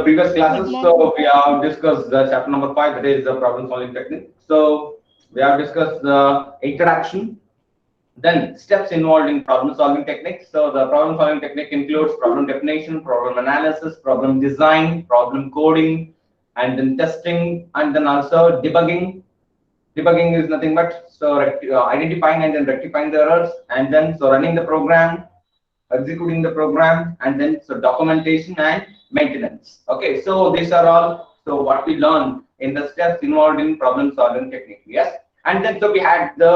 previous Good classes, morning. so we have discussed the chapter number 5, that is the problem solving technique. So we have discussed the introduction, then steps involved in problem solving techniques. So the problem solving technique includes problem definition, problem analysis, problem design, problem coding, and then testing, and then also debugging. Debugging is nothing but identifying and then rectifying the errors, and then running the program, executing the program, and then documentation and maintenance. Okay, so these are all what we learn in the steps involved in problem solving technique. Yes, and then we had the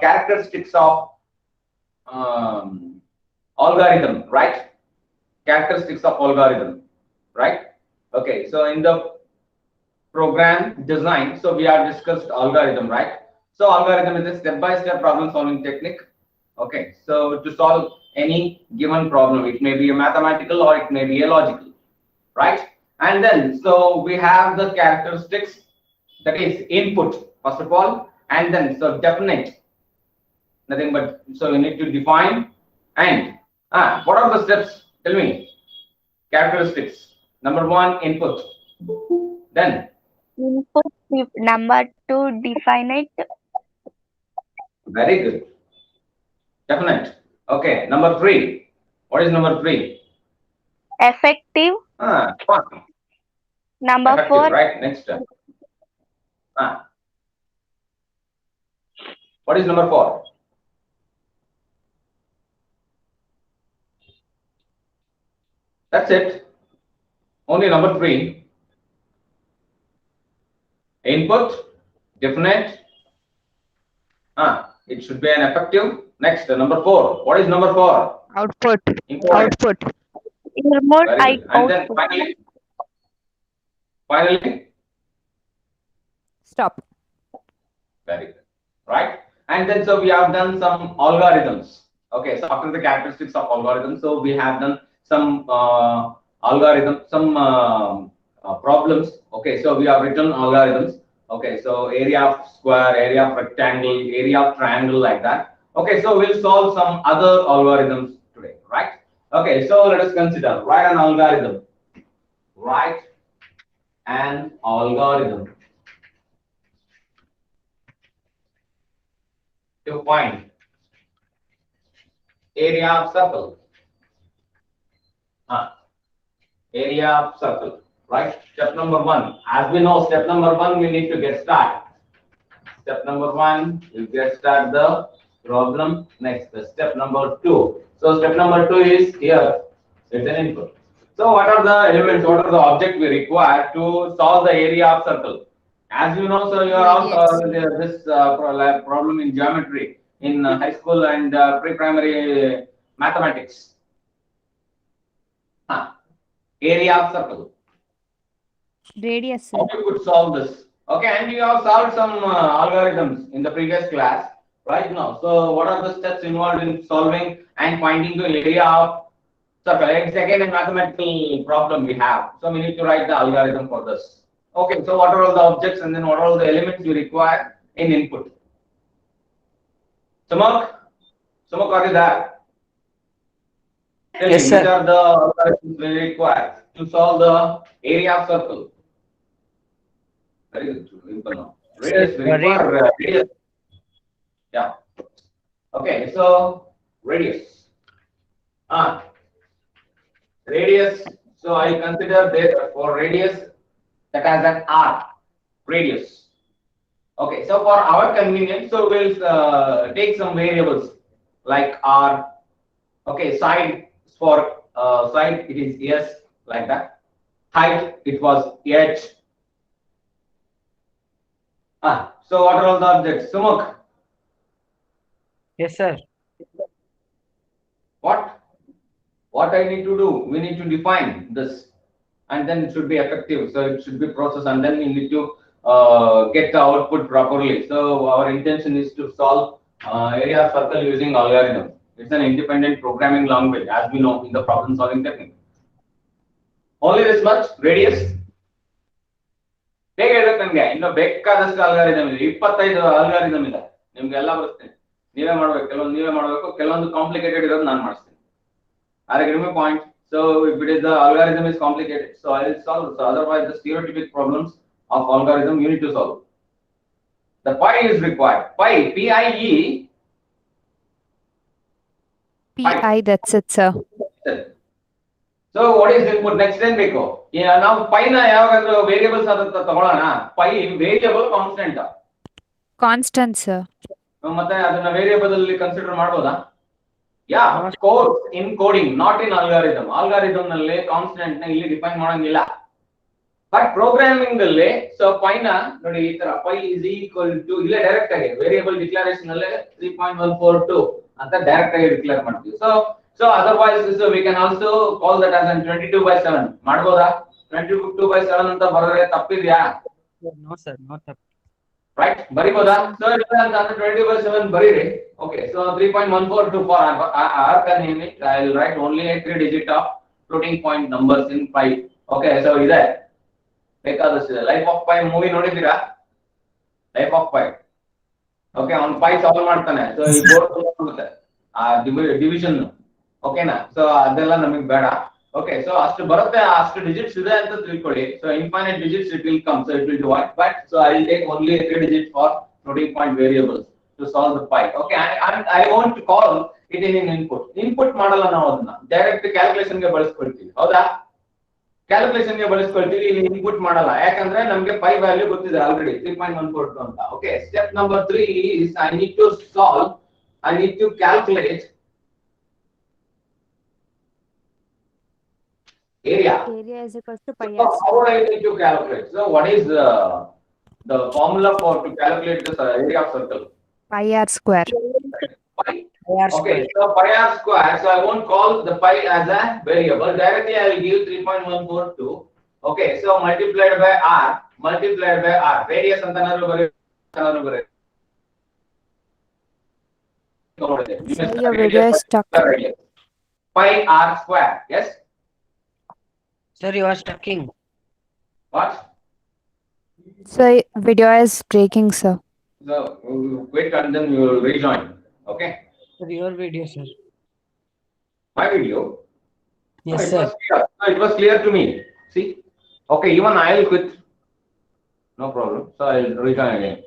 characteristics of algorithm, right? Characteristics of algorithm, right? Okay, so in the program design, so we have discussed algorithm, right? So algorithm is a step-by-step problem solving technique. Okay, so to solve any given problem, it may be a mathematical or it may be a logical, right? And then so we have the characteristics, that is input first of all, and then definite, nothing but you need to define, and what are the steps? Tell me. Characteristics. Number 1, input. Then Input. Number 2, define it. very good. Definite. Okay. Number 3. What is number 3? Effective. Fun. Number Effective, 4, right? Next. What is number 4? That's it. Only number 3. Input, definite. It should be an effective. Next, number 4. What is number 4? Output. Important. Output. remote Very good. And then output. finally, Stop. very good. Right? And then we have done some algorithms. Okay, so after the characteristics of algorithms, so we have done some problems. Okay, so we have written algorithms. Okay, so area of square, area of rectangle, area of triangle, like that. Okay, so we'll solve some other algorithms today, right? Okay, so let us consider, write an algorithm. Write an algorithm to find area of circle. Area of circle, right? Step number 1. As we know, step number 1, we need to get started. Step number 1, you get start the problem. Next, step number 2. So step number 2 is here. It's an input. So what are the elements? What are the objects we require to solve the area of circle? As you know, so you are also this problem in geometry in high school and pre-primary mathematics. Area of circle. Radius. How you could solve this? Okay, and you have solved some algorithms in the previous class, right now. So what are the steps involved in solving and finding the area of circle? It's again a mathematical problem we have. So we need to write the algorithm for this. Okay, so what are all the objects and then what are all the elements you require in input? Samak, are you there? Tell Yes, me, sir. which are the algorithms we require to solve the area of circle? Very good. Radius, we require radius. Yeah. Okay, so radius. Radius. So I consider there for radius that as an R. Radius. Okay, so for our convenience, so we'll take some variables like R. Okay, side for side it is S, like that. Height it was H. So what are all the objects? Sumuk, Yes, sir. what I need to do? We need to define this, and then it should be effective. So it should be processed, and then we need to get the output properly. So our intention is to solve area of circle using algorithm. It's an independent programming language, as we know in the problem solving technique. Only this much, radius. ಬೇಗ ಹೇಳಕ್ ನನ್ಗೆ ಇನ್ನು ಬೇಕಾದಷ್ಟು algorithm ಇದೆ, 25 algorithm ಇದೆ. ನಿಮ್ಗೆಲ್ಲ ಬರುತ್ತೆ, ನೀವೇ ಮಾಡ್ಬೇಕು. ಕೆಲವೊಂದು ನೀವೇ ಮಾಡಬೇಕು, ಕೆಲವೊಂದು ಕಾಂಪ್ಲಿಕೇಟೆಡ್ ಇರೋದು ನಾನು ಮಾಡಿಸ್ತೀನಿ. Give me a point. So if it is the algorithm is complicated, so I will solve. So otherwise, the stereotypic problems of algorithm you need to solve. The pi is required. Pi, PIE. PI, that's it, sir. So what is input next then ಬೇಕು ನಾವು ಪೈನ ಯಾವಾಗಾದ್ರೂ variables ಅಂತ ತಗೊಳ್ಳೋಣ pi variable constant Constant, sir. ಮತ್ತೆ ಅದನ್ನ variable ಅಲ್ಲಿ consider ಮಾಡಬಹುದಾ yeah course in coding not in algorithm ನಲ್ಲಿ ಕಾನ್ಸ್ಟೆಂಟ್ ನ ಇಲ್ಲಿ ಡಿಫೈನ್ ಮಾಡಂಗಿಲ್ಲ ಬಟ್ ಪ್ರೋಗ್ರಾಮಿಂಗ್ ಅಲ್ಲಿ ಸೊ ಪೈನ ನೋಡಿ ಈ ತರ ಪೈ ಇಸ್ ಈಕ್ವಲ್ ಟು ಇಲ್ಲೇ ಡೈರೆಕ್ಟ್ ಆಗಿ ವೇರಿಯೇಬಲ್ ಡಿಕ್ಲರೇಷನ್ ಅಲ್ಲೇ 3.142 ಅಂತ ಡೈರೆಕ್ಟ್ ಆಗಿ ಡಿಕ್ಲೇರ್ ಮಾಡ್ತೀವಿ so otherwise so we can also call that as an 22/7 ಮಾಡಬಹುದಾ 22/7 ಅಂತ ಬರೆದ್ರೆ ತಪ್ಪಿದ್ಯಾ No, sir. No ತಪ್ಪು. right ಬರಿಬೋದಾ ಸೊ ಅಂತ 22/7 ಬರೀರಿ okay so 3.142 for r can name it I will write only a 3 digit of floating point numbers in pi okay so ಇದೆ ಬೇಕಾದಷ್ಟಿದೆ life of pi movie ನೋಡಿದ್ದೀರಾ life of pi okay ಅವ್ನು pi solve ಮಾಡ್ತಾನೆ so ಈ board ಬರುತ್ತೆ ಆ division ಓಕೆನಾ so ಅದೆಲ್ಲ ನಮಗೆ ಬೇಡ ಓಕೆ ಸೊ ಅಷ್ಟು ಬರುತ್ತೆ ಅಷ್ಟು ಡಿಜಿಟ್ಸ್ ಇದೆ ಅಂತ ತಿಳ್ಕೊಳ್ಳಿ so infinite digits it will come so it will divide but so I will take only 3 digits for floating point variables to solve the pi okay and I want to call it in input ಮಾಡಲ್ಲ ನಾವು ಅದನ್ನ direct calculation ಗೆ ಬಳಸ್ಕೊಳ್ತೀವಿ ಹೌದಾ calculation ಗೆ ಬಳಸ್ಕೊಳ್ತೀವಿ ಇಲ್ಲಿ input ಮಾಡಲ್ಲ ಯಾಕಂದ್ರೆ ನಮಗೆ ಪೈ ವ್ಯಾಲ್ಯೂ ಗೊತ್ತಿದೆ ಆಲ್ರೆಡಿ 3.142 ಅಂತ okay step number 3 is I need to calculate area. Area is equal to pi So r how do I need to calculate? So what is the formula for to calculate the area of circle? pi r square. Pi. R Okay, square. so pi r square. So I won't call the pi as a variable. Directly I will give 3.142. Okay, so multiplied by r. Radius ಅಂತನಾದ್ರು ಬರೀ. Sir, your video is stuck. Pi r square. Yes. Sir, you are stucking. What? Sir, video is breaking, sir. So wait and then you will rejoin. Okay. Sir, your video, sir. My video. Yes, it sir. was clear. No, it was clear to me. See? Okay, even I will quit. No problem. So I will rejoin again.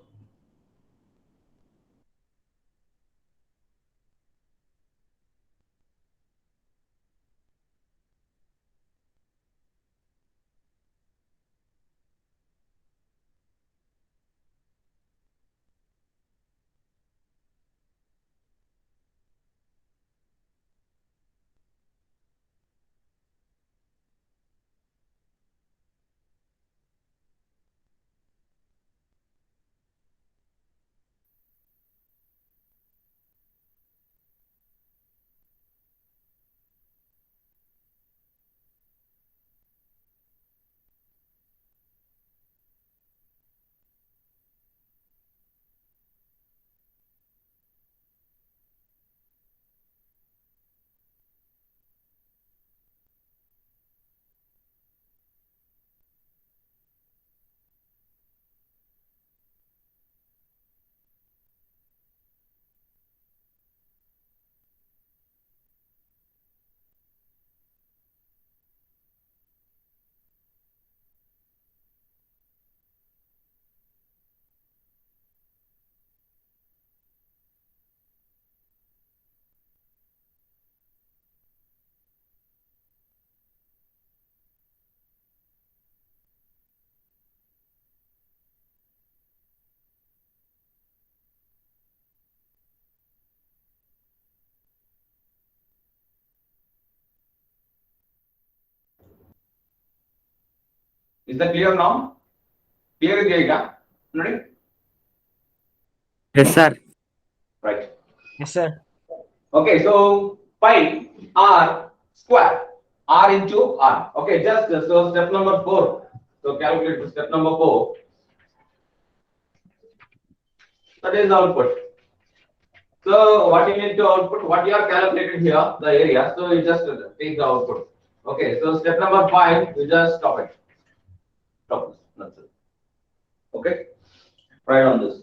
Is that clear now? Clear ಇದೆಯಾ ಈಗ ನೋಡಿ Yes, sir. right Yes, sir. okay so pi r square r into r okay just so step number 4 so calculate step number 4 that is output so what you need to output what you are calculated here the area so you just take the output okay so step number 5 you just stop it that's it okay right on this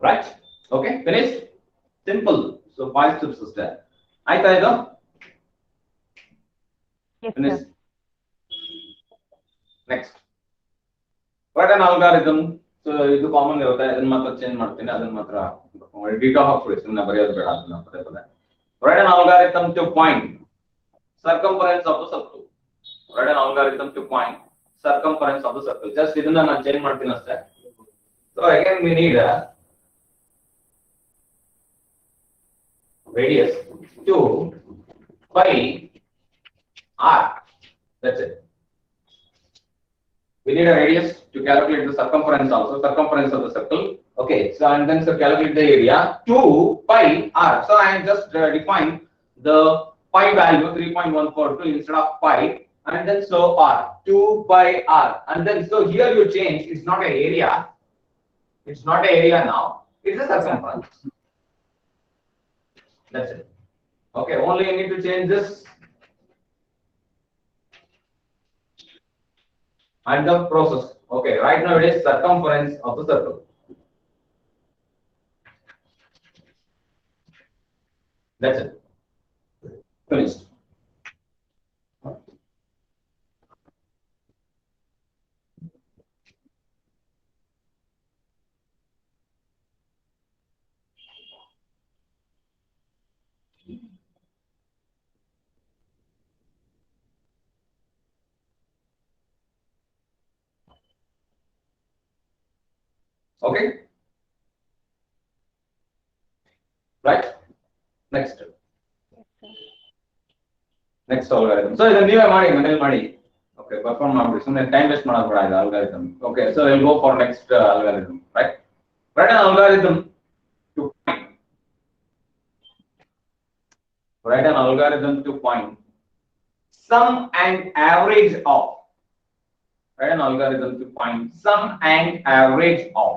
right? Okay, finished. Simple. So 5 steps is there. ಆಯ್ತಾ ಇದು? Yes, sir. Finished. Next. Write an algorithm. So ಇದು common ಇರುತ್ತೆ, ಅದನ್ನ ಮಾತ್ರ change ಮಾಡ್ತೀನಿ, ಅದನ್ನ ಮಾತ್ರ ditto ಹಾಕ್ಬಿಡಿ, ಸುಮ್ಮನೆ ಬರೆಯೋದು ಬೇಡ ಅದನ್ನ ಪದೇ ಪದೇ. Write an algorithm to find circumference of the circle. Write an algorithm to find circumference of the circle. Just ಇದನ್ನ ನಾನು ಚೇಂಜ್ ಮಾಡ್ತೀನಿ ಅಷ್ಟೇ. So again we need a radius to pi r. That's it. We need a radius to calculate the circumference also, circumference of the circle. Okay, so and then so calculate the area 2 pi r. So I just define the pi value 3.142 instead of pi, and then so r 2 pi r, and then so here you change. It's not an area. It's not an area now. It's a circumference. That's it. Okay, only you need to change this and the process. Okay, right now it is circumference of the circle. That's it. Finished. Okay. Right. Next. Next algorithm. So ಇದನ್ನ ನೀವೇ ಮಾಡಿ, ಮನೇಲಿ ಮಾಡಿ. Okay, perform ಮಾಡಿ. ಸುಮ್ಮನೆ time waste ಮಾಡೋದು ಬೇಡ ಇದು algorithm. Okay, so we'll go for next algorithm. Right. Write an algorithm to find. Write an algorithm to find sum and average of. Write an algorithm to find sum and average of.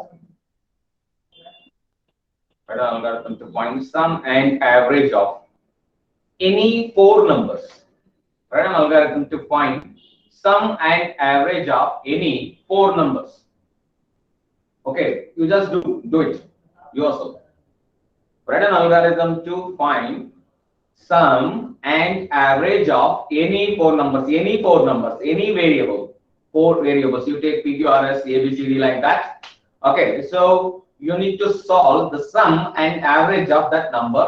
Write an algorithm to find sum and average of any 4 numbers. Write an algorithm to find sum and average of any 4 numbers. Okay, you just do it yourself. Write an algorithm to find sum and average of any 4 numbers, any variable. 4 variables. You take PQRS, ABCD like that. Okay, so you need to solve the sum and average of that number.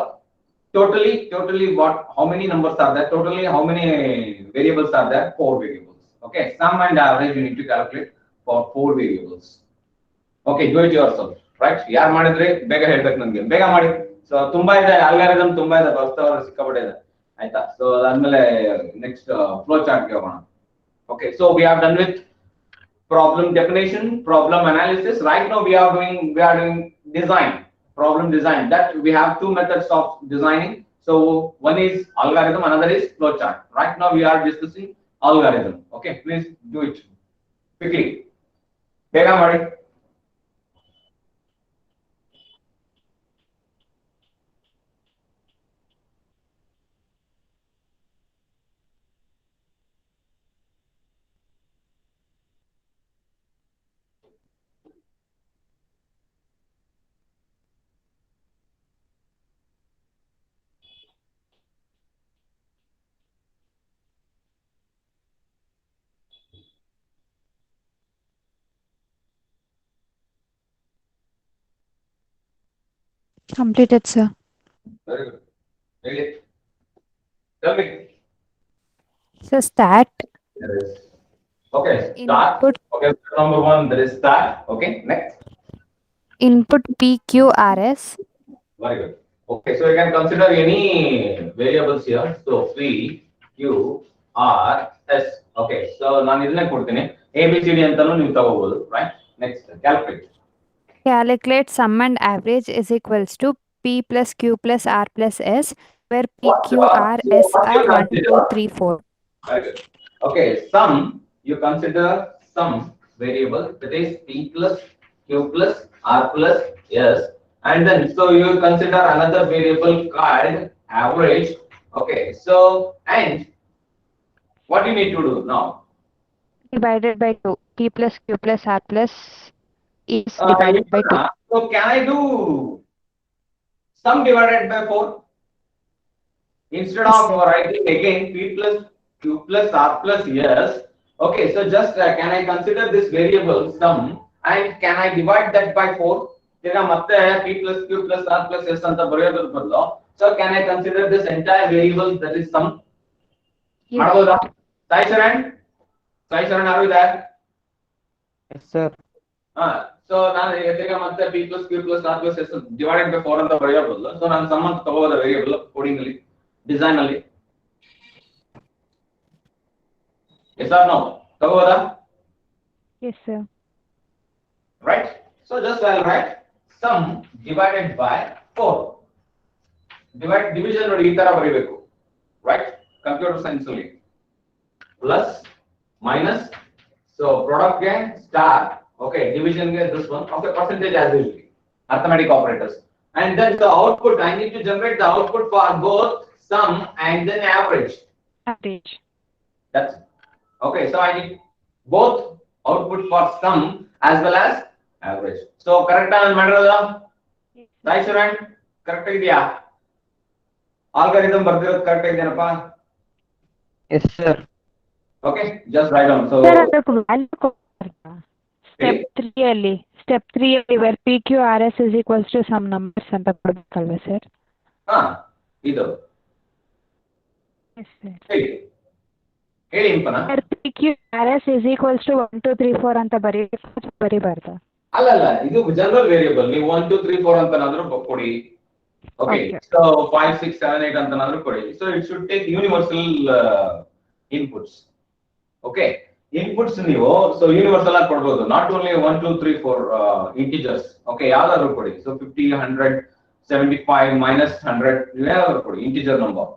Totally what, how many numbers are there? Totally how many variables are there? 4 variables. Okay, sum and average you need to calculate for 4 variables. Okay, do it yourself. Right? ಯಾರು ಮಾಡಿದ್ರೆ ಬೇಗ ಹೇಳ್ಬೇಕು ನನಗೆ, ಬೇಗ ಮಾಡಿ. So ತುಂಬಾ ಇದೆ algorithm, ತುಂಬಾ ಇದೆ, ಬರ್ತವರ ಸಿಕ್ಕಾಪಟ್ಟೆ ಇದೆ. ಆಯ್ತಾ? ಸೊ ಅದಾದ್ಮೇಲೆ ನೆಕ್ಸ್ಟ್ ಫ್ಲೋ ಚಾರ್ಟ್ ಗೆ ಹೋಗೋಣ. Okay, so we are done with problem definition, problem analysis. Right now we are doing design, problem design. That we have 2 methods of designing. So one is algorithm, another is flowchart. Right now we are discussing algorithm. Okay, please do it quickly. Bega mari. Completed, sir. Very good. Really? Tell me. So stat There is. Okay, start. input Okay, number 1 there is start. Okay, next. input PQRS. Very good. Okay, so you can consider any variables here. So P, Q, R, S. Okay, so ನಾನು ಇದನ್ನೇ ಕೊಡ್ತೀನಿ. ABCD ಅಂತಾನು ನೀವು ತಗೋಬಹುದು, right? Next, calculate. Calculate sum and average is equals to P plus Q plus R plus S, where P, What, Q, R, S what are you 1, consider? 2, 3, 4. Very good. Okay, sum, you consider some variable, that is P plus Q plus R plus S, and then so you consider another variable called average. Okay, so and what you need to do now? Divided by 2. P plus Q plus R plus is divided by 2. So can I do sum divided by 4? Instead Yes, of sir. writing again p plus q plus r plus s, okay, so just can I consider this variable sum and can I divide that by 4? ಈಗ ಮತ್ತೆ p plus q plus r plus s ಅಂತ ಬರೆಯೋದ್ರ ಬದಲು, so can I consider this entire variable that is sum? Yes. ಮಾಡಬಹುದಾ? Sai Sharan, are you there? Yes, sir. So ನಾನು ಈಗ ಮತ್ತೆ p plus q plus r plus s divided by 4 ಅಂತ ಬರೆಯೋ ಬದಲು, so ನಾನು sum ಅಂತ ತಗೋಬೋದ ವೇರಿಯಬಲ್ ಕೋಡಿಂಗ್ ಅಲ್ಲಿ, ಡಿಸೈನ್ ಅಲ್ಲಿ? Yes or no? ತಗೋಬೋದಾ? Yes, sir. Right? So just I'll write sum divided by 4. Division ನೋಡಿ ಈ ತರ ಬರೀಬೇಕು. Right? Computer science ಅಲ್ಲಿ. Plus, minus, so product ಗೆ star, okay, division ಗೆ this one, okay, percentage as usual, arithmetic operators. And then the output, I need to generate the output for both sum and then average. Average. That's okay. So I need both output for sum as well as average. So correct answer ಮಾಡಿರೋದು? Right, Sharan? Correct ಇದೆಯಾ? Algorithm ಬರ್ದಿರೋದು correct ಇದೆನಪ್ಪ? Yes, sir. Okay, just write down. So Sir, ಅದಕ್ಕೆ value ಕೊಡ್ತಾರಾ? Step 3 ಅಲ್ಲಿ, step 3 ಅಲ್ಲಿ where PQRS is equals to some numbers ಅಂತ ಕೊಡ್ಬೇಕಲ್ವಾ sir? ಇದು Yes, sir. ಹೇಳಿ Impana. Where PQRS is equals to 1 2 3 4 ಅಂತ ಬರಿಬಾರ್ದಾ? ಅಲ್ಲ, ಇದು ಜನರಲ್ ವೇರಿಯಬಲ್. ನೀವು 1 2 3 4 ಅಂತನಾದ್ರೂ ಕೊಡಿ. Okay, so 5 6 7 8 ಅಂತನಾದ್ರೂ ಕೊಡಿ. So it should take universal inputs. Okay, inputs ನೀವು so universal ಆಗಿ ಕೊಡಬಹುದು. Not only 1 2 3 4 integers. Okay, ಯಾವ್ದಾದ್ರು ಕೊಡಿ. So 50 100 75 minus 100 ಯಾವ್ದಾದ್ರು ಕೊಡಿ, integer number.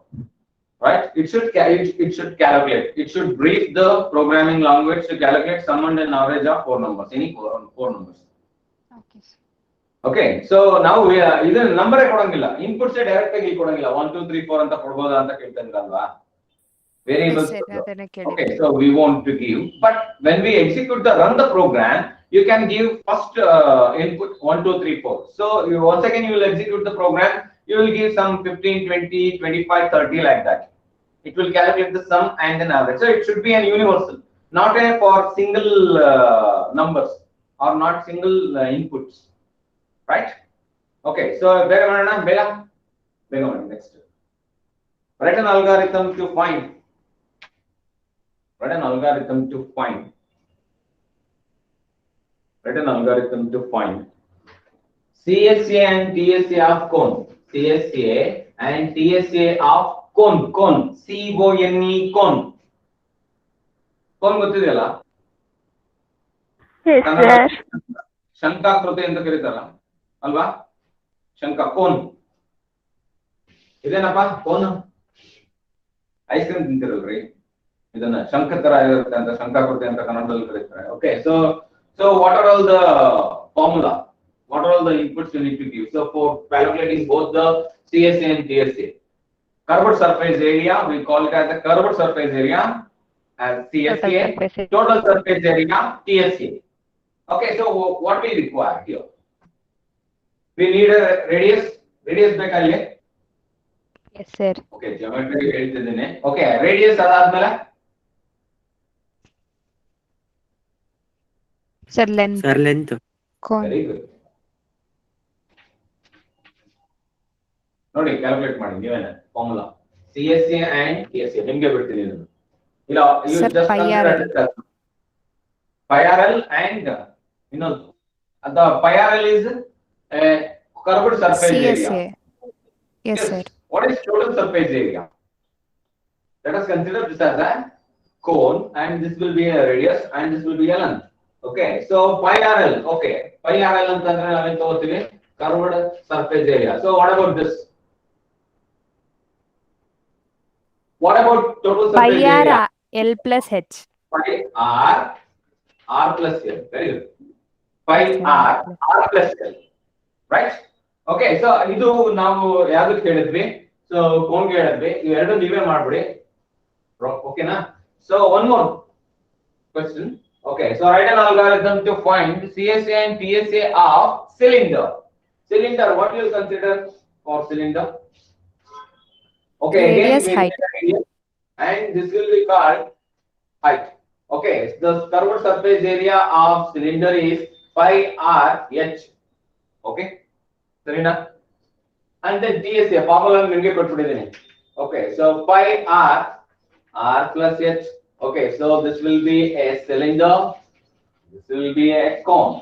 Right? It should calculate. It should brief the programming language to calculate sum and an average of 4 numbers. Any four numbers. Okay, sir. Okay, so now we are ಇದನ್ನ number ಕೊಡಂಗಿಲ್ಲ, inputs direct ಆಗಿ ಕೊಡಂಗಿಲ್ಲ. 1 2 3 4 ಅಂತ ಕೊಡಬಹುದಾ ಅಂತ ಕೇಳ್ತಾರಲ್ವಾ, variables. Okay, so we want to give, but when we execute run the program, you can give first input 1 2 3 4. So once again you will execute the program, you will give some 15 20 25 30 like that. It will calculate the sum and an average. So it should be an universal, not a for single numbers or not single inputs. Right? Okay, so bega ಮಾಡಿ next. Write an algorithm to find. Write an algorithm to find. Write an algorithm to find CSA and TSA of cone. CSA and TSA of cone. Cone. CONE cone. Cone ಗೊತ್ತಿದೆಯಲ್ಲ? Yes, sir. ಶಂಕಾಕೃತಿ ಅಂತ ಕರೀತಾರ ಅಲ್ವಾ? ಶಂಕ cone ಇದೇನಪ್ಪ? Cone ice cream ತಿಂತಿರಲ್ರಿ, ಇದನ್ನ ಶಂಕ ತರ ಇರುತ್ತೆ ಅಂತ ಶಂಕಾಕೃತಿ ಅಂತ ಕನ್ನಡದಲ್ಲಿ ಕರೀತಾರೆ. Okay, so what are all the formula? What are all the inputs you need to give? So for calculating both the CSA and TSA, curved surface area, we call it as the curved surface area as CSA, total surface area TSA. Okay, so what we require here? We need a radius ಬೇಕಾಗಿಲ್ಲ? Yes, sir. Okay, geometry ಹೇಳ್ತಿದ್ದೇನೆ. Okay, radius ಅದಾದ್ಮೇಲೆ Sir, length. Sir, length. Cone. Very good. ನೋಡಿ calculate ಮಾಡಿ ನೀವೇನೆ formula CSA and TSA ನಿಮಗೆ ಬಿಡ್ತೀನಿ ಇದನ್ನು. ಇಲ್ಲ, you Sir, just pi consider it pi RL and ಇನ್ನೊಂದು the pi RL is a curved surface area. CSA. Yes, sir. What is total surface area? Let us consider this as a cone and this will be a radius and this will be a length. Okay, so pi RL. Okay, pi RL ಅಂತಂದ್ರೆ ನಾವೇನ್ ತಗೋತೀವಿ? Curved surface area. So what about this? What about total Pi surface r area? L plus H. Pi R plus L. Very good. Pi R plus L. Right? Okay, so ಇದು ನಾವು ಯಾವ್ದಕ್ಕೆ ಹೇಳಿದ್ವಿ? So ಕೋನ್ಗೆ ಹೇಳಿದ್ವಿ. ಇವೆರಡು ನೀವೇ ಮಾಡ್ಬಿಡಿ. ಓಕೆನಾ? So one more question. Okay, so write an algorithm to find CSA and TSA of cylinder. Cylinder, what you consider for cylinder? Okay, Radius, again we height. need a radius, and this will be called height. Okay, the curved surface area of cylinder is pi r h. Okay, Serena. And then TSA formula ನಿಮಗೆ ಕೊಟ್ಬಿಟ್ಟಿದ್ದೀನಿ. Okay, so pi r plus h. Okay, so this will be a cylinder. This will be a cone.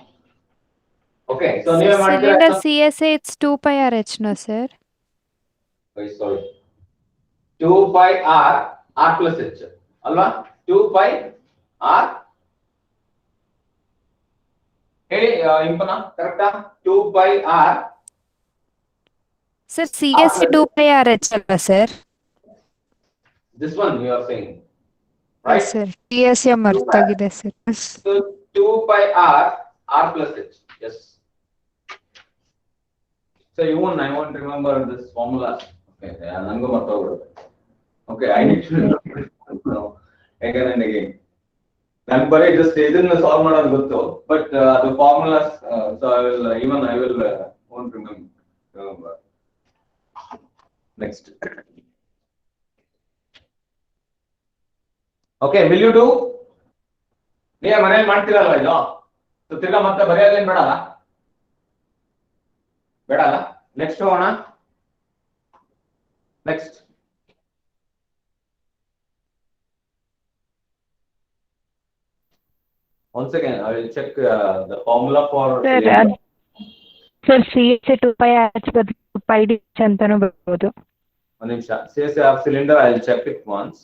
Okay, so ನೀವೇ ಮಾಡ್ತೀರಾ? Cylinder CSA, it's 2 pi RH, no, sir? Sorry. 2 pi r plus h. ಅಲ್ವಾ? 2 pi r. ಹೇಳಿ ಇಂಪನ ಕರೆಕ್ಟಾ? 2 pi r. Sir, CSA 2 pi RH, alva, sir? This one you are saying, right? Yes, sir. TSA martagide, sir. So 2 pi r plus h. Yes. So even I won't remember this formula. Okay, nangu marthogibidutte. Okay, I need to remember it now again and again. ನಾನು ಬರೀ just ಇದನ್ನ solve ಮಾಡೋದು ಗೊತ್ತು, but the formulas, so I will won't remember. Next. Okay, will you do? ನೀವೇ ಮನೇಲಿ ಮಾಡ್ತೀರಲ್ವಾ ಇದು? So ತಿರ್ಗಾ ಮತ್ತೆ ಬರೆಯೋದೇನು ಬೇಡಲ್ಲ? ಬೇಡಲ್ಲ? ನೆಕ್ಸ್ಟ್ ಹೋಗೋಣ. Next. One second, I will check the formula for cylinder. Sir, CSA 2 pi RH ಬದಲು 2 pi DH ಅಂತಾನೂ ಬರ್ಬೋದು. ಒಂದು ನಿಮಿಷ. CSA of cylinder, I will check it once.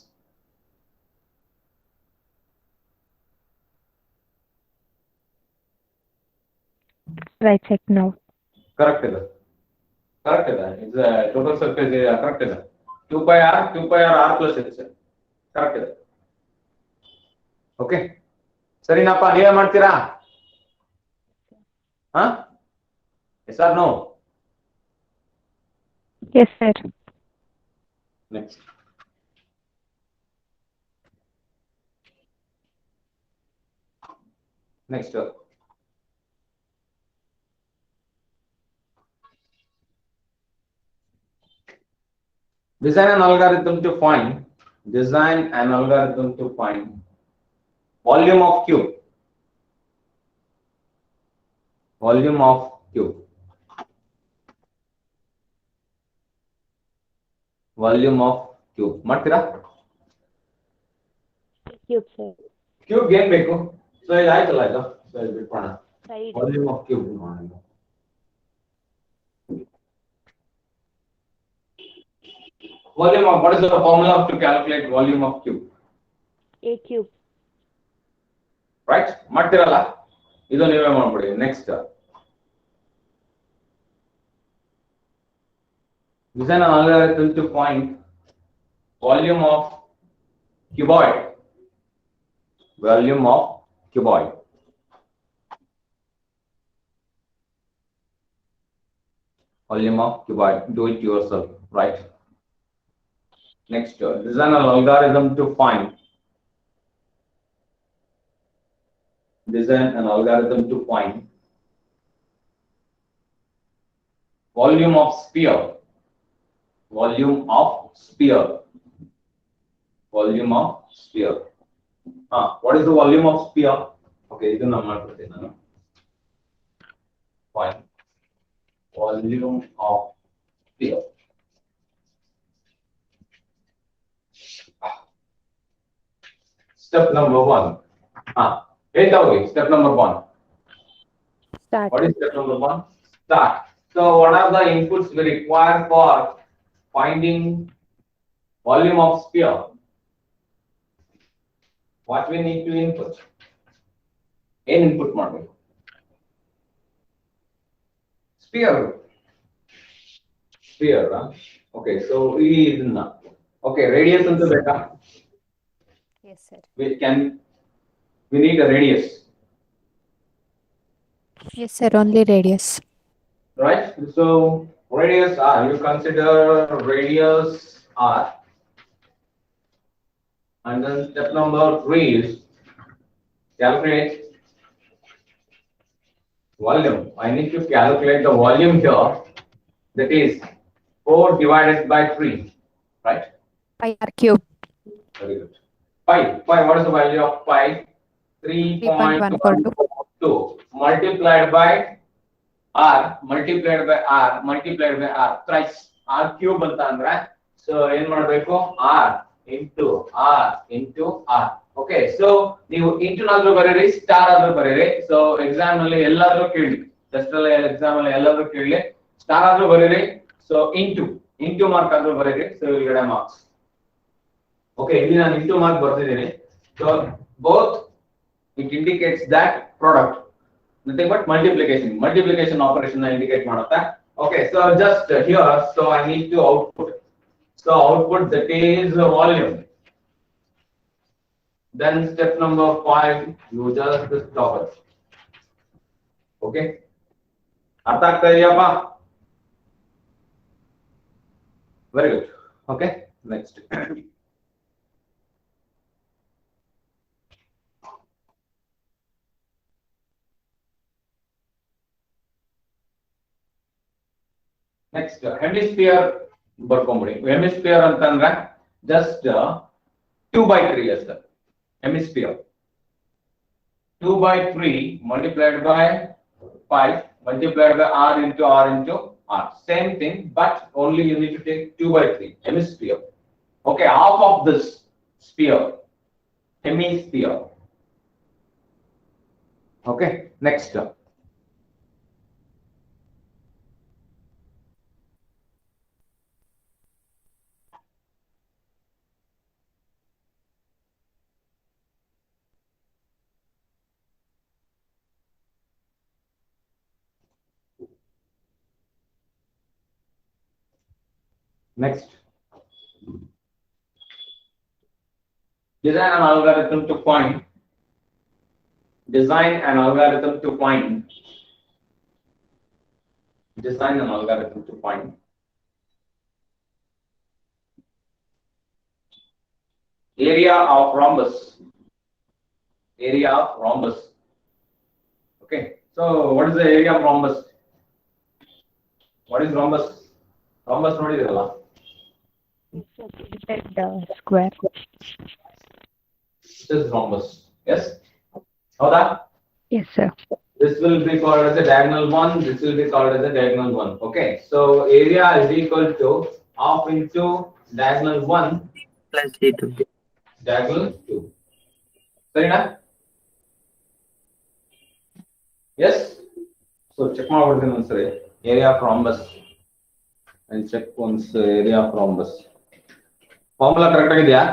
Right, check now. Correct ಇದೆ. Correct ಇದೆ. It's a total surface area. Correct ಇದೆ. 2 pi r plus h. Correct ಇದೆ. Okay. ಸರಿನಪ್ಪ, ನೀವೇ ಮಾಡ್ತೀರಾ? ಹಾ? Yes or no? Yes, sir. Next. Next. Design an algorithm to find volume of cube. Volume of cube. Volume of cube. ಮಾಡ್ತೀರಾ? Cube, sir. Cube ಏನು ಬೇಕು? So ಇದು ಆಯ್ತಲ್ಲ ಇದು. ಸೊ ಇದು ಬಿಟ್ಕೋಣ. Volume of cube ಮಾಡೋಣ. Volume of, what is the formula to calculate volume of cube? A cube. Right? ಮಾಡ್ತೀರಲ್ಲ? ಇದು ನೀವೇ ಮಾಡ್ಬಿಡಿ. Next. Design an algorithm to find volume of cuboid. Volume of cuboid. Volume of cuboid. Do it yourself, right? Next, design an algorithm to find. Design an algorithm to find volume of sphere. Volume of sphere. Volume of sphere. What is the volume of sphere? Okay, ಇದು ನಾನು ಮಾಡ್ಬಿಡ್ತೀನಿ ನಾನು. Fine. Volume of sphere. Step number 1. Step number 1. Start. What is step number 1? Start. So what are the inputs we require for finding volume of sphere? What we need to input? N input model. Sphere. Sphere. Okay, so okay, radius and the beta. Yes, sir. We need a radius. Yes, sir. Only radius. Right? So radius R, you consider radius R. And then step number 3 is calculate volume. I need to calculate the volume here. That is 4 divided by 3, right? Pi r cube. Very good. Pi, what is the value of pi? 3.142. 3.142 multiplied by r, thrice r cube ಅಂತ ಅಂದ್ರೆ so ಏನ್ ಮಾಡಬೇಕು r into r. Okay so ನೀವು into ಆದ್ರೂ ಬರೀರಿ star ಆದ್ರೂ ಬರೀರಿ. So exam ನಲ್ಲಿ ಎಲ್ಲಾದ್ರೂ ಕೇಳಿ, ಟೆಸ್ಟ್ ಅಲ್ಲಿ ಎಕ್ಸಾಮ್ ಅಲ್ಲಿ ಎಲ್ಲಾದ್ರೂ ಕೇಳಿ, ಸ್ಟಾರ್ ಆದ್ರೂ ಬರೀರಿ. ಸೊ ಇಂಟು ಮಾರ್ಕ್ ಆದ್ರೂ ಬರೀರಿ. So ಇಲ್ಲಿಗಡೆ marks. ಓಕೆ, ಇಲ್ಲಿ ನಾನು ಇಂಟು ಮಾರ್ಕ್ ಬರ್ತಿದ್ದೀನಿ. So both it indicates that product, nothing but multiplication operation indicate ಮಾಡುತ್ತೆ. Okay, so just here, so I need to output. So output, that is volume. Then step number 5, you just stop it. Okay, ಅರ್ಥ ಆಗ್ತಾ ಇದೆಯಪ್ಪ? Very good. Okay, next. Next, hemisphere ಬರ್ಕೊಂಬಿಡಿ. Hemisphere ಅಂತಂದ್ರೆ just 2 by 3 ಅಷ್ಟೇ. Hemisphere 2 by 3 multiplied by 5 multiplied by r into r. Same thing, but only you need to take 2 by 3. Hemisphere. Okay, half of this sphere. Hemisphere. Okay, next. Next, design an algorithm to find. Design an algorithm to find area of rhombus. Okay, so what is the area of rhombus? What is rhombus? Rhombus ನೋಡಿದಿರಲ್ಲ? Square. This is rhombus. Yes? ಹೌದಾ? Yes, sir. This will be called as a diagonal 1. This will be called as a diagonal 1. Okay. So area is equal to half into diagonal 1 plus d2. diagonal 2. ಸರಿನಾ? Yes. So check ಮಾಡ್ಬಿಡ್ತೀನಿ ಒಂದ್ಸರಿ. Area of rhombus. And check once area of rhombus. Formula correct ಆಗಿದೆಯಾ?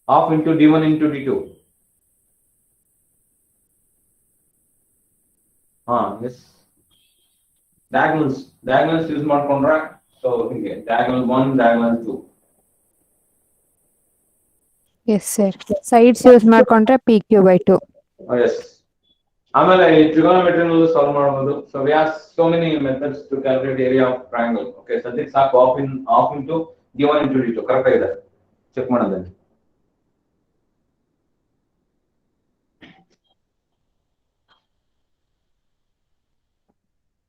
Half into d1 into d2. Yes. Diagonals use ಮಾಡ್ಕೊಂಡ್ರೆ so ಹಿಂಗೆ diagonal 1 diagonal 2. Yes, sir. Sides use ಮಾಡ್ಕೊಂಡ್ರೆ PQ by 2. Oh yes. ಆಮೇಲೆ ಈ trigonometry ನಲ್ಲೂ solve ಮಾಡಬಹುದು. So we have so many methods to calculate area of triangle. Okay, ಸದ್ಯಕ್ಕೆ ಸಾಕು half into d1 into d2 correct ಆಗಿದೆ. Check ಮಾಡೋದನ್ನ.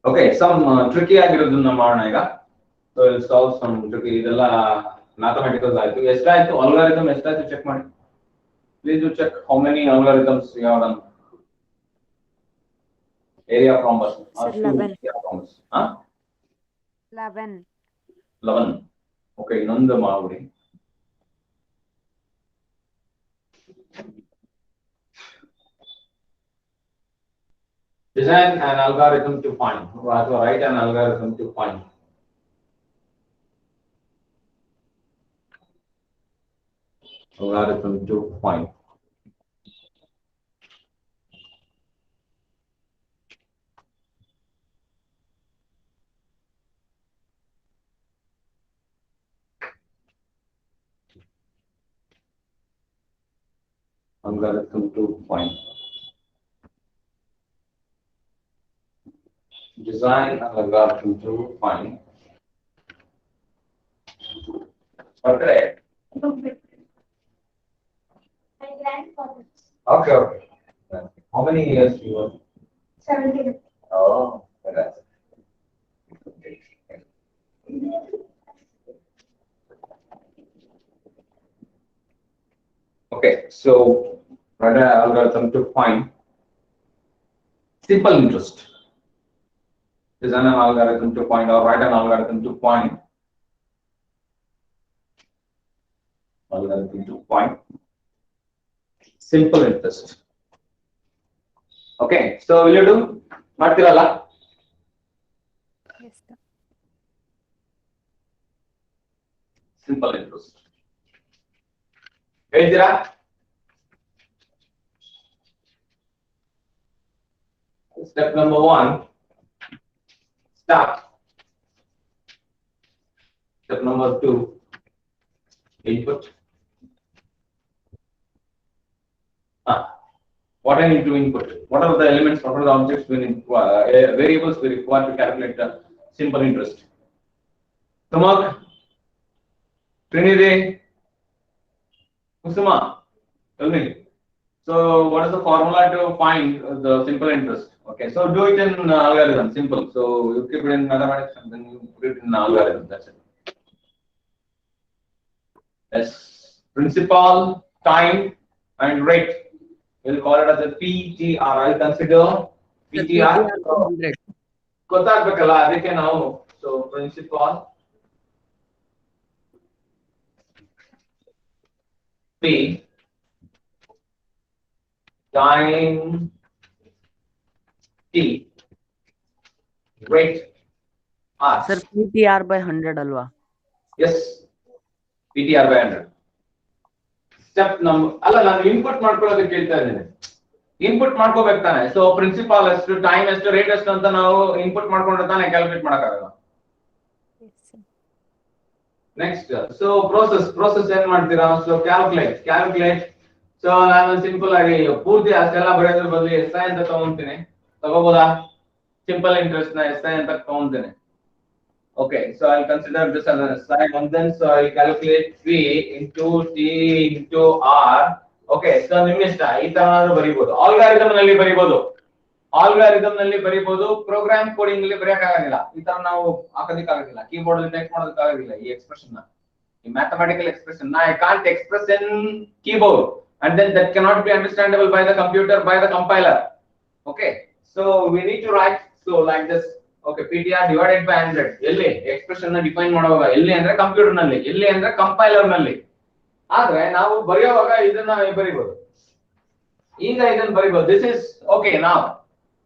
Okay, some tricky ಆಗಿರೋದನ್ನ ಮಾಡೋಣ ಈಗ. So we'll solve some tricky. ಇದೆಲ್ಲ mathematical ಆಯ್ತು. ಎಷ್ಟಾಯ್ತು algorithm ಎಷ್ಟಾಯ್ತು ಚೆಕ್ ಮಾಡಿ. Please do check how many algorithms you have done. Area of rhombus. Sir, 11. Area of rhombus. 11. Okay, ಇನ್ನೊಂದು ಮಾಡ್ಬಿಡಿ. Design an algorithm to find. Write an algorithm to find. Algorithm to find. Algorithm to find. design an algorithm to find. Okay. Okay, okay. How many years you were? 17. Oh, that's okay. So write an algorithm to find simple interest. Design an algorithm to find, or write an algorithm to find simple interest. Okay, so will you do? Martirala? Yes, sir. Simple interest. ಹೇಳ್ತೀರಾ? Step number 1, start. Step number 2, input. What I need to input? What are the elements? What are the objects we need? Variables we require to calculate the simple interest? Samak, Trinity, Kusuma, tell me. So, what is the formula to find the simple interest? Okay, so do it in algorithm, simple. So, you keep it in mathematics and then you put it in algorithm. That's it. Yes, principal, time, and rate. We'll call it as a PTR. I'll consider PTR. ಗೊತ್ತಾಗ್ಬೇಕಲ್ಲ ಅದಕ್ಕೆ ನಾವು so principal P time T rate R. Sir, PTR by 100 alwa. Yes, PTR by 100. Step number ಅಲ್ಲ ನಾನು input ಮಾಡ್ಕೊಳ್ಳೋದಕ್ಕೆ ಹೇಳ್ತಾ ಇದ್ದೀನಿ. Input ಮಾಡ್ಕೋಬೇಕು ತಾನೆ. So principal ಎಷ್ಟು, ಟೈಮ್ ಎಷ್ಟು, ರೇಟ್ ಎಷ್ಟು ಅಂತ ನಾವು ಇನ್ಪುಟ್ ಮಾಡ್ಕೊಂಡ್ರೆ ತಾನೆ ಕ್ಯಾಲ್ಕುಲೇಟ್ ಮಾಡಕ್ಕಾಗಲ್ಲ. Yes, sir. Next so process ಏನ್ ಮಾಡ್ತೀರಾ? So calculate. ಸೊ ನಾನು ಸಿಂಪಲ್ ಆಗಿ ಪೂರ್ತಿ ಅಷ್ಟೆಲ್ಲ ಬರೆಯೋದ್ರ ಬದಲು SI ಅಂತ ತಗೊಂತೀನಿ. ತಗೋಬೋದಾ? ಸಿಂಪಲ್ ಇಂಟ್ರೆಸ್ಟ್ ನ SI ಅಂತ ತಗೊಂತೀನಿ. Okay, so I'll consider this as an SI, and then so I'll calculate P into T into R. Okay, so ನಿಮ್ಗೆ ಇಷ್ಟ ಈ ತರ ಬರೀಬಹುದು. ಆಲ್ಗಾರಿದಮ್ ನಲ್ಲಿ ಬರೀಬಹುದು, ಪ್ರೋಗ್ರಾಮ್ ಕೋಡಿಂಗ್ ಅಲ್ಲಿ ಬರೆಯಕ್ಕಾಗಲ್ಲ. ಈ ತರ ನಾವು ಹಾಕೋದಕ್ಕಾಗಲ್ಲ, ಕೀಬೋರ್ಡ್ ಅಲ್ಲಿ ಟೈಪ್ ಮಾಡೋದಕ್ಕಾಗಲ್ಲ. ಈ ಎಕ್ಸ್ಪ್ರೆಷನ್ ನ, ಈ ಮ್ಯಾಥಮೆಟಿಕಲ್ ಎಕ್ಸ್ಪ್ರೆಷನ್ ನ I can't express in keyboard, and then that cannot be understandable by the computer, by the compiler. Okay, so we need to write so like this. Okay, PTR divided by 100. ಎಲ್ಲಿ expression ನ define ಮಾಡುವಾಗ, ಎಲ್ಲಿ ಅಂದ್ರೆ computer ನಲ್ಲಿ, ಎಲ್ಲಿ ಅಂದ್ರೆ compiler ನಲ್ಲಿ. ಆದ್ರೆ ನಾವು ಬರೆಯುವಾಗ ಇದನ್ನ ಬರೀಬಹುದು. ಈಗ ಇದನ್ನ ಬರೀಬಹುದು. This is okay now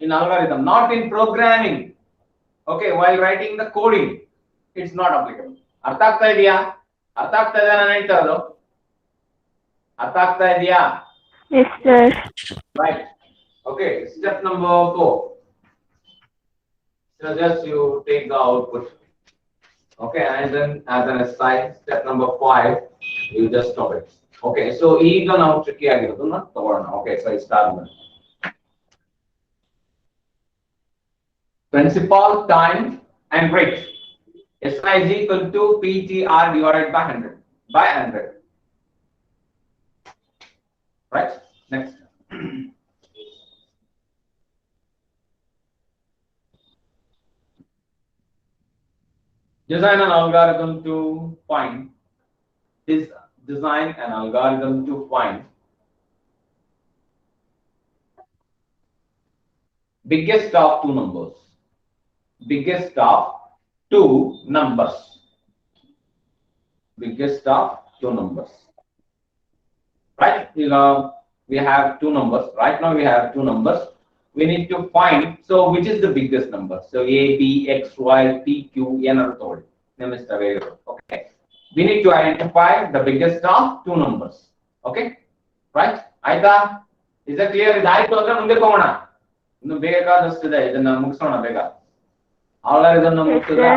in algorithm, not in programming. Okay, while writing the coding it's not applicable. ಅರ್ಥ ಆಗ್ತಾ ಇದೆಯಾ ನಾನು ಹೇಳ್ತಾ ಇರೋದು? ಅರ್ಥ ಆಗ್ತಾ ಇದೆಯಾ? Yes, sir. Right. Okay, step number 4. So just you take the output. Okay, and then as an aside, step number 5, you just stop it. Okay, so ಈಗ ನಾವು tricky ಆಗಿರೋದನ್ನ ತಗೊಳ್ಳೋಣ. Okay, so I start with principal, time, and rate. SI is equal to PTR divided by 100. By 100. Right? Next. Design an algorithm to find biggest of two numbers. Biggest of two numbers. Biggest of two numbers. Right? We have two numbers. Right now we have two numbers. We need to find, so which is the biggest number? So A, B, X, Y, P, Q, N are told. Name is the variable. Okay. We need to identify the biggest of two numbers. Okay. Right? Aita? Is that clear? Is that clear? ಮುಂದೆ ಹೋಗೋಣ. ಇನ್ನು ಬೇಕಾದಷ್ಟಿದೆ, ಇದನ್ನ ಮುಗಿಸೋಣ ಬೇಗ. ಆಲ್ಗಾರಿದಮ್ ಮುಗಿಸಿದ್ರೆ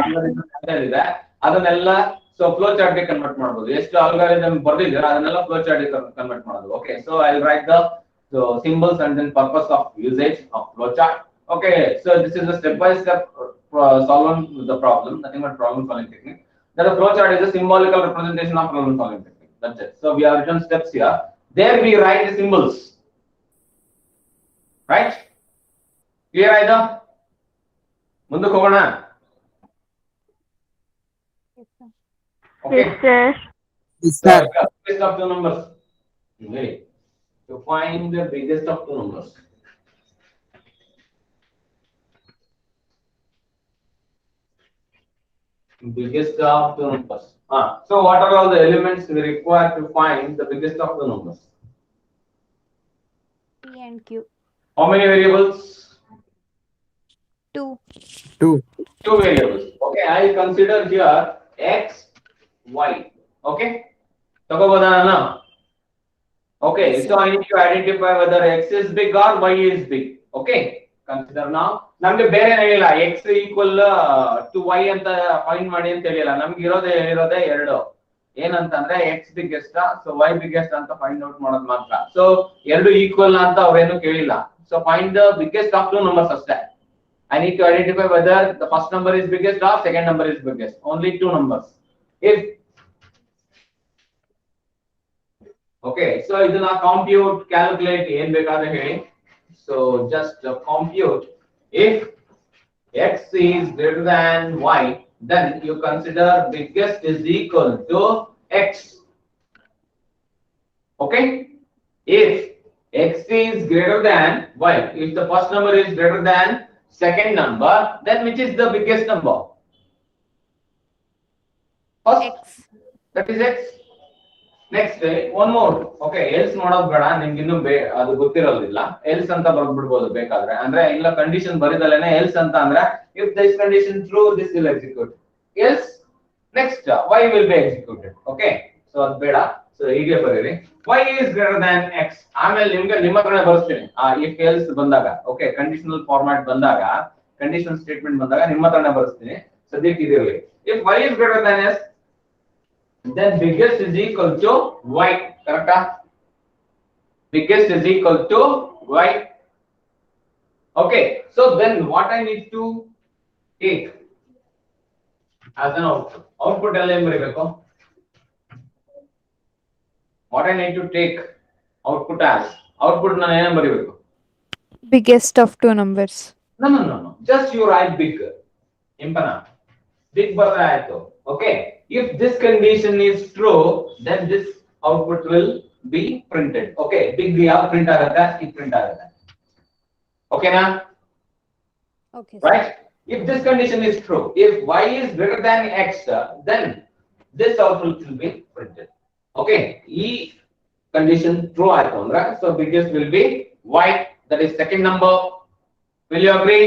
ಇದೆ, ಅದನ್ನೆಲ್ಲ so flow chart ಗೆ convert ಮಾಡಬಹುದು. ಎಷ್ಟು ಆಲ್ಗಾರಿದಮ್ ಬರ್ದಿದ್ರೆ ಅದನ್ನೆಲ್ಲ ಫ್ಲೋ ಚಾರ್ಟ್ ಗೆ ಕನ್ವರ್ಟ್ ಮಾಡೋದು. Okay, so I will write the symbols and then purpose of usage of flowchart. Okay, so this is a step-by-step solving the problem, nothing but problem solving technique. Then the flowchart is a symbolical representation of problem solving technique. That's it. So we have written steps here. There we write the symbols. Right? Clear either? ಮುಂದಕ್ಕೆ ಹೋಗೋಣ. Okay. Yes, sir. So biggest of two numbers. Okay. To find the biggest of two numbers. Biggest of two numbers. So what are all the elements we require to find the biggest of the numbers? P and Q. How many variables? 2. Two variables. Okay, I consider here x, y. Okay, now. Okay, so I need to identify whether x is big or y is big. Okay, consider now. ನಮಗೆ ಬೇರೆ ಏನಿಲ್ಲ x equal to y ಅಂತ find ಮಾಡಿ ಅಂತ ಹೇಳಿಲ್ಲ. ನಮ್ಗೆ ಇರೋದೇ ಎರಡು. ಏನಂತಂದ್ರೆ x biggest so y biggest ಅಂತ ಫೈಂಡ್ ಔಟ್ ಮಾಡೋದು ಮಾತ್ರ. ಸೊ ಎರಡು ಈಕ್ವಲ್ ಅಂತ ಅವ್ರೇನು ಕೇಳಿಲ್ಲ. So find the biggest of two numbers ಅಷ್ಟೇ. I need to identify whether the first number is biggest or second number is biggest. Only two numbers. If okay, so idana compute, calculate ಏನ್ ಬೇಕಾದ್ರೆ ಹೇಳಿ. So just compute. If x is greater than y, then you consider biggest is equal to x. Okay, if x is greater than y, if the first number is greater than second number, then which is the biggest number? First, X. that is x. Next, one more. Okay, else ಮಾಡೋದು ಬೇಡ, ನಿಮ್ಗೆ ಇನ್ನೂ ಅದು ಗೊತ್ತಿರೋದಿಲ್ಲ. else ಅಂತ ಬರ್ಬಿಡ್ಬೋದು ಬೇಕಾದ್ರೆ. ಅಂದ್ರೆ ಇಲ್ಲ ಕಂಡೀಷನ್ ಬರಿದಲೇನೆ else ಅಂತ ಅಂದ್ರೆ if this condition true, this will execute. Else, next y will be executed. Okay, so ಅದು ಬೇಡ. So ಹೀಗೆ ಬರೀರಿ. y is greater than x. ಆಮೇಲೆ ನಿಮ್ಗೆ ನಿಮ್ಮ ಹತ್ರನೇ ಬರೆಸ್ತೀನಿ. if else ಬಂದಾಗ, okay, ಕಂಡೀಷನಲ್ ಫಾರ್ಮ್ಯಾಟ್ ಬಂದಾಗ, ಕಂಡೀಷನಲ್ ಸ್ಟೇಟ್ಮೆಂಟ್ ಬಂದಾಗ ನಿಮ್ಮ ಹತ್ರನೇ ಬರೆಸ್ತೀನಿ. ಸದ್ಯಕ್ಕೆ ಇದಿರಲಿ. If y is greater than s, then biggest is equal to y. Correct? Biggest is equal to y. Okay, so then what I need to take as an output? Output ಎಲ್ಲ ಏನ್ ಬರೀಬೇಕು? What I need to take output as? Output na ಏನು ಬರೀಬೇಕು? Biggest of two numbers. No. Just you write big. Impana. Big ಬರ್ರೆ ಆಯ್ತು. Okay. If this condition is true, then this output will be printed. Okay. Big ya print ಆಗುತ್ತೆ, it print ಆಗುತ್ತೆ. Okay na? Okay. Right? If this condition is true, if y is greater than x, then this output will be printed. Okay. E condition true ಆಯ್ತು ಅಂದ್ರೆ, so biggest will be y, that is second number. Will you agree?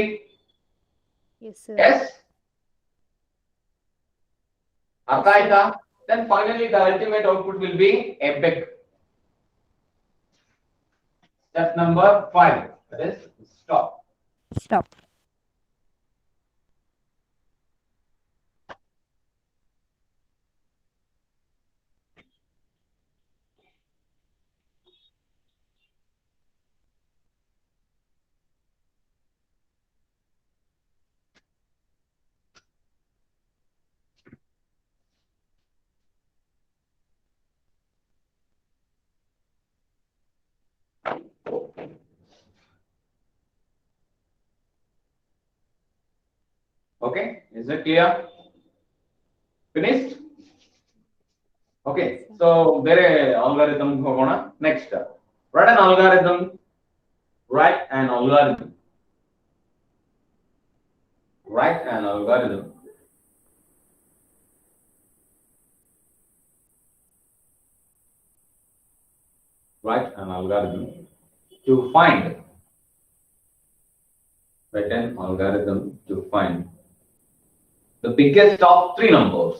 Yes, sir. Yes. Artha, then finally the ultimate output will be a big. Step number 5, that is stop. Stop. Okay, is it clear? Finished? Okay, so ಬೇರೆ algorithm ಹೋಗೋಣ. Next, write an algorithm. Write an algorithm. Write an algorithm. Write an algorithm to find. Write an algorithm to find the biggest of three numbers.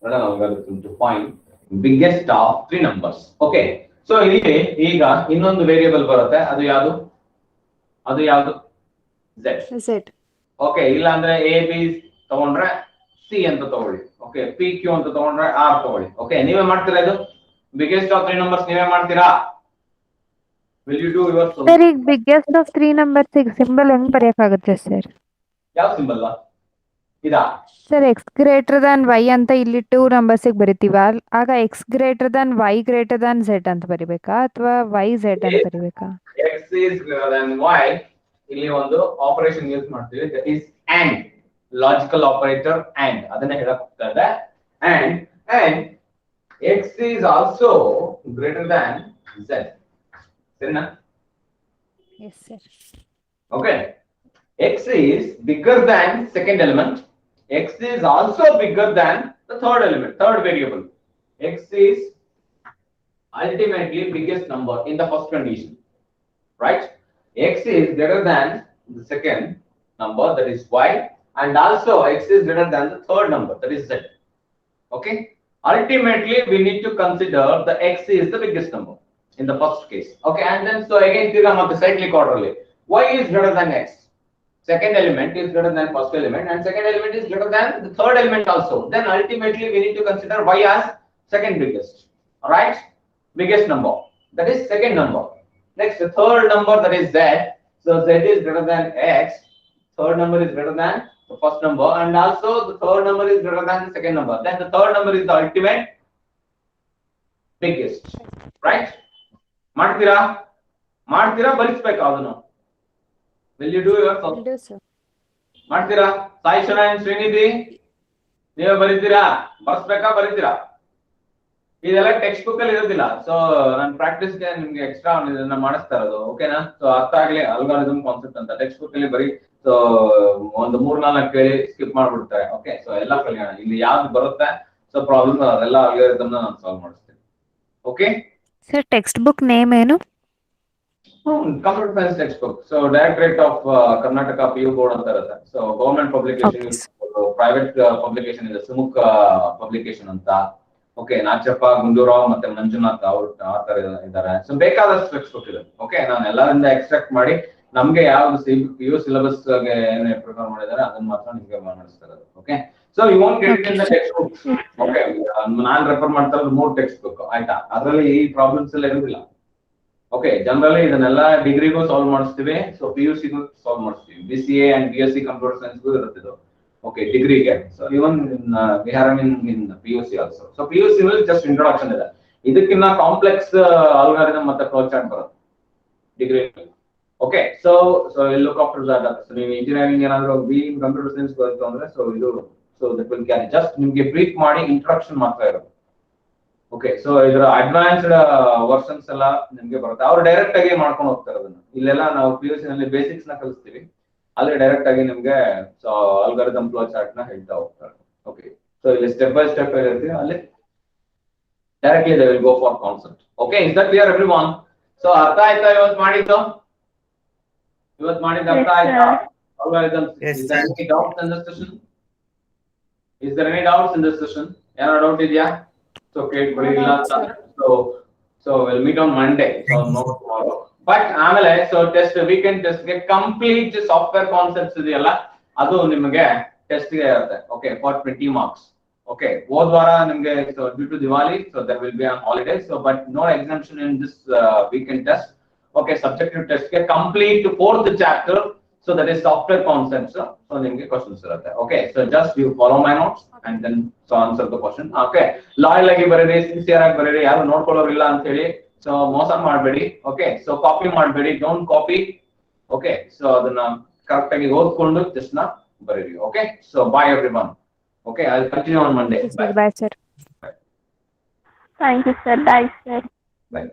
Write an algorithm to find biggest of three numbers. Okay, so ಇಲ್ಲಿ ಈಗ ಇನ್ನೊಂದು variable ಬರುತ್ತೆ, ಅದು ಯಾವುದು? Z. Z. Okay, ಇಲ್ಲ ಅಂದ್ರೆ A B ತಗೊಂಡ್ರೆ C ಅಂತ ತಗೊಳ್ಳಿ. ಓಕೆ, ಪಿ ಕ್ಯೂ ಅಂತ ತಗೊಂಡ್ರೆ ಆರ್ ತಗೊಳ್ಳಿ. ಓಕೆ, ನೀವೇ ಮಾಡ್ತೀರಾ ಇದು? ಬಿಗ್ಗೆಸ್ಟ್ ಆಫ್ ತ್ರೀ ನಂಬರ್ಸ್ ನೀವೇ ಮಾಡ್ತೀರಾ? Will you do your solution? Sir ಈಗ ಬಿಗ್ಗೆಸ್ಟ್ ಆಫ್ 3 ನಂಬರ್ಸ್ ಈಗ ಸಿಂಬಲ್ ಹೆಂಗ್ ಬರೆಯಕ್ಕಾಗುತ್ತೆ ಸರ್? ಯಾವ ಸಿಂಬಲ್ ಇದಾ? Sir X greater than Y ಅಂತ ಇಲ್ಲಿ 2 ನಂಬರ್ಸಿಗೆ ಬರಿತೀವ, ಆಗ X greater than Y greater than Z ಅಂತ ಬರಿಬೇಕಾ ಅಥವಾ ವೈ ಝೆಡ್ ಅಂತ ಬರಿಬೇಕಾ? X is greater than Y. ಇಲ್ಲಿ ಒಂದು ಆಪರೇಷನ್ ಯೂಸ್ ಮಾಡ್ತೀವಿ, that is AND, logical operator AND. ಅದನ್ನ ಹೇಳಕ್ ಹೋಗ್ತಾ ಇದೆ. And X is also greater than Z. ಸರಿನಾ? Yes sir. Okay. X is bigger than second element. X is also bigger than the third element, third variable. X is ultimately biggest number in the first condition, right? X is greater than the second number, that is Y, and also X is greater than the third number, that is Z. Okay. Ultimately, we need to consider the X is the biggest number in the first case. Okay. And then so again, the cyclic orderly. Y is greater than X. Second element is greater than first element, and second element is greater than the third element also. Then ultimately we need to consider Y as second biggest. All right, biggest number, that is second number. Next, the third number, that is Z. So Z is greater than X. Third number is greater than the first number, and also the third number is greater than the second number. Then the third number is the ultimate biggest. Right? ಮಾಡ್ತೀರಾ ಬಲಿಸ್ಬೇಕಾ ಅದನ್ನು? Will you do your ಮಾಡ್ತೀರಾ? ಸಾಯಿ ಶರಣ್ ಶ್ರೀನಿಧಿ ನೀವೇ ಬರೀತೀರಾ? ಬರಿತೀರಾ? ಇದೆಲ್ಲ text book ಅಲ್ಲಿ ಇರೋದಿಲ್ಲ. So ನಾನು ಪ್ರಾಕ್ಟೀಸ್ಗೆ ನಿಮ್ಗೆ extra ಇದನ್ನ ಮಾಡಿಸ್ತಾ ಇರೋದು, ಓಕೆನಾ? ಸೊ ಅರ್ಥ ಆಗ್ಲಿ ಅಲ್ಗಾರಿದಮ್ ಕಾನ್ಸೆಪ್ಟ್ ಅಂತ ಟೆಕ್ಸ್ಟ್ ಬುಕ್ ಅಲ್ಲಿ ಬರೀ ಸೊ ಒಂದು 3-4 ಕೇಳಿ ಸ್ಕಿಪ್ ಮಾಡ್ಬಿಡ್ತಾರೆ. ಓಕೆ, ಸೊ ಎಲ್ಲ ಕಲಿಯೋಣ. ಇಲ್ಲಿ ಯಾವ್ದು ಬರುತ್ತೆ ಸೊ ಪ್ರಾಬ್ಲಮ್ ಅದೆಲ್ಲ ಅಲ್ಗಾರಿದಮ್ ನಾನು ಸಾಲ್ವ್ ಮಾಡಿಸ್ತೀನಿ. Okay sir text book name ಏನು? Computer science textbook. So Directorate of Karnataka PU board ಅಂತ ಇರುತ್ತೆ. So government publication, private publication ಇದೆ ಸುಮುಖ publication ಅಂತ. ಓಕೆ, ನಾಚಪ್ಪ ಗುಂಡೂರಾವ್ ಮತ್ತೆ ಮಂಜುನಾಥ್ ಅವರು ಆತರ ಇದ್ದಾರೆ. ಸೊ ಬೇಕಾದಷ್ಟು ಟೆಕ್ಸ್ಟ್ ಬುಕ್ ಇದೆ. ಓಕೆ, ನಾನು ಎಲ್ಲರಿಂದ ಎಕ್ಸ್ಟ್ರಾಕ್ಟ್ ಮಾಡಿ ನಮ್ಗೆ ಯಾವ್ದು PU ಸಿಲೆಬಸ್ ಗೆ ಏನ್ ಪ್ರಿಫರ್ ಮಾಡಿದ್ದಾರೆ ಅದನ್ನ ಮಾತ್ರ ನಿಮ್ಗೆ ಮಾಡಿಸ್ತಾ ಇರೋದು. Okay, so you want get in the text book. Okay, ನಾನು ರೆಫರ್ ಮಾಡ್ತಾ ಇರೋದು 3 ಟೆಕ್ಸ್ಟ್ ಬುಕ್ ಆಯ್ತಾ? ಅದರಲ್ಲಿ ಈ ಪ್ರಾಬ್ಲಮ್ಸ್ ಎಲ್ಲ ಇರುವುದಿಲ್ಲ. ಓಕೆ, ಜನರಲಿ ಇದನ್ನೆಲ್ಲ ಡಿಗ್ರಿಗೂ ಸಾಲ್ವ್ ಮಾಡಿಸ್ತೀವಿ, ಸೊ PUCಗೂ ಸಾಲ್ವ್ ಮಾಡಿಸ್ತೀವಿ, BCA ಅಂಡ್ BSc ಕಂಪ್ಯೂಟರ್ ಸೈನ್ಸ್ಗೂ ಇರುತ್ತೆ ಇದು. ಓಕೆ, ಡಿಗ್ರಿಗೆ. So even we have in PUC also. So PUC ನಲ್ಲಿ ಜಸ್ಟ್ ಇಂಟ್ರೊಡಕ್ಷನ್ ಇದೆ. ಇದಕ್ಕಿಂತ ಕಾಂಪ್ಲೆಕ್ಸ್ ಅಲ್ಗಾರಿದಮ್ ಮತ್ತೆ ಫ್ಲೋ ಚಾರ್ಟ್ ಬರುತ್ತೆ degree. Okay, so look after that. So ನೀವು ಇಂಜಿನಿಯರಿಂಗ್ ಏನಾದ್ರು ಇನ್ ಕಂಪ್ಯೂಟರ್ ಸೈನ್ಸ್ ಬರುತ್ತೆ ಅಂದ್ರೆ ಸೊ ಇದು so that will carry. Just ನಿಮ್ಗೆ ಬ್ರೀಫ್ ಮಾಡಿ ಇಂಟ್ರೊಡಕ್ಷನ್ ಮಾತ್ರ ಇರೋದು. ಓಕೆ, ಸೊ ಇದರ ಅಡ್ವಾನ್ಸ್ಡ್ ವರ್ಷನ್ಸ್ ಎಲ್ಲ ನಿಮ್ಗೆ ಬರುತ್ತೆ. ಅವ್ರು ಡೈರೆಕ್ಟ್ ಆಗಿ ಮಾಡ್ಕೊಂಡು ಹೋಗ್ತಾರೆ ಅದನ್ನ. ಇಲ್ಲೆಲ್ಲ ನಾವು PUC ನಲ್ಲಿ ಬೇಸಿಕ್ಸ್ ನ ಕಲಿಸ್ತೀವಿ, ಅಲ್ಲಿ ಡೈರೆಕ್ಟ್ ಆಗಿ ನಿಮ್ಗೆ ಸೊ ಅಲ್ಗಾರಿದಮ್ ಫ್ಲೋ ಚಾರ್ಟ್ ನ ಹೇಳ್ತಾ ಹೋಗ್ತಾರೆ. ಓಕೆ, ಸೊ ಇಲ್ಲಿ ಸ್ಟೆಪ್ ಬೈ ಸ್ಟೆಪ್ ಇರುತ್ತೆ, ಅಲ್ಲಿ directly they will go for concept. Okay, is that clear everyone? So ಅರ್ಥ ಆಯ್ತಾ ಇವತ್ತು ಮಾಡಿದ್ದು ಅರ್ಥ ಆಯ್ತಾ? Algorithm. Is there any doubts in this session? ಏನೋ ಡೌಟ್ ಇದೆಯಾ? So we'll meet on Monday. So no tomorrow. But ಆಮೇಲೆ so test weekend test ಗೆ ಕಂಪ್ಲೀಟ್ ಸಾಫ್ಟ್ವೇರ್ ಕಾನ್ಸೆಪ್ಟ್ಸ್ ಇದೆಯಲ್ಲ ಅದು ನಿಮಗೆ ಟೆಸ್ಟ್ ಗೆ ಇರುತ್ತೆ. Okay, for 20 marks. ಓಕೆ, ಹೋದ ವಾರ ನಿಮಗೆ so due to Diwali so there will be on holiday, so but no exemption in this weekend test. Okay, subjective test ಗೆ complete 4th chapter, so that is software concepts. So ನಿಮಗೆ questions ಇರುತ್ತೆ. Okay, so just you follow my notes and then so answer the question. Okay, loyal ಆಗಿ ಬರೀರಿ, sincere ಆಗಿ ಬರೀರಿ, ಯಾರು ನೋಡ್ಕೊಳ್ಳೋರಿಲ್ಲ ಅಂತ ಹೇಳಿ ಸೊ ಮೋಸ ಮಾಡಬೇಡಿ. ಓಕೆ, ಸೊ ಕಾಪಿ ಮಾಡಬೇಡಿ, ಡೋಂಟ್ ಕಾಪಿ. ಓಕೆ, ಸೊ ಅದನ್ನ ಕರೆಕ್ಟ್ ಆಗಿ ಓದ್ಕೊಂಡು ಜಸ್ಟ್ ನ ಬರೀರಿ. Okay, so bye everyone. Okay, I will continue on Monday. Bye sir. Thank you, sir. Bye, sir. Bye.